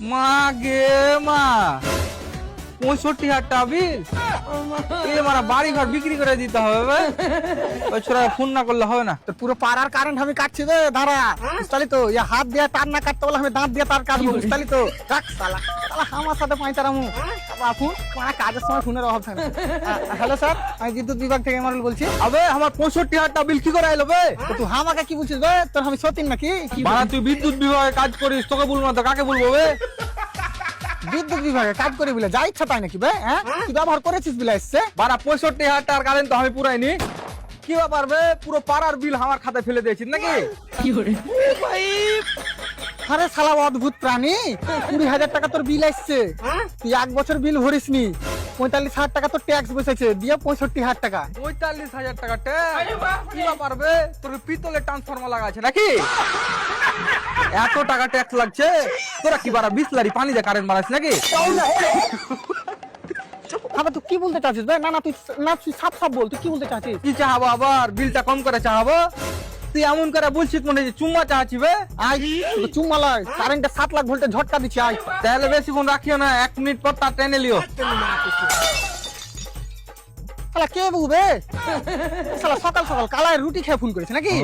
মা গে মা 65,000 টাকা বিল এ মারা বাড়ি ঘর বিক্রি করে দিতে হবে বে। ওই ছোড়া ফোন না করলে হবে না। তো পুরো পাড়ার কারেন্ট আমি কাটছি রে ধারা বুঝতালি তো ইয়া হাত দিয়ে তার না কাটতে বলে আমি দাঁত দিয়ে তার কাটবো বুঝতালি তো কাট শালা শালা আমার সাথে পাইতারামু বাপু মানে কাজের সময় ফোনের অভাব থাকে হ্যালো স্যার আমি বিদ্যুৎ বিভাগ থেকে এমআরএল বলছি। আবে আমার 65,000 টাকা বিল কি করে এলো বে? তো তুই আমাকে কি বলছিস বে তোর আমি সতীন নাকি বাড়া তুই বিদ্যুৎ বিভাগে কাজ করিস, তোকে বলবো না তো কাকে বলবো বে? বিদ্যুৎ বিভাগে কাজ করি বলে যা ইচ্ছা তাই নাকি বে হ্যাঁ তুই ব্যবহার করেছিস বলে এসছে বাড়া 65,000 টাকার কারেন্ট তো আমি পুরাইনি। কি ব্যাপার বে? পুরো পাড়ার বিল আমার খাতায় ফেলে দিয়েছিস নাকি? আরে শালা অদ্ভুত প্রাণী 20,000 টাকা তোর বিল আসছে তুই 1 বছর বিল ভরিস নি 45,000 টাকা তোর ট্যাক্স বসেছে দিয়ে 65,000 টাকা 45,000 টাকা ট্যাক্স? কি ব্যাপার বে? তোর পিতলের ট্রান্সফরমার লাগা আছে নাকি? এত টাকা ট্যাক্স লাগছে? তোরা কি বাড়া বিসলারি পানি দিয়ে কারেন্ট মারাস নাকি? আবার তুই কি বলতে চাচ্ছিস বে না তুই সাপ সাপ বল তুই কি বলতে চাচ্ছিস কি চাহাবো আবার? বিলটা কম করে চাহাবো? তুই এমন করে বলছিস মনে হচ্ছে চুম্মা চাহাচ্ছি বে? আই তো চুম্মালয় কারেন্টে 7 লাখ ভোল্টে ঝটকা দিচ্ছি আই তাহলে বেশিক্ষণ রাখিও না, 1 মিনিট পর তার টেনে লিও। শালা কে বুবে শালা সকাল সকাল কালায় রুটি খেয়ে ফোন করেছে নাকি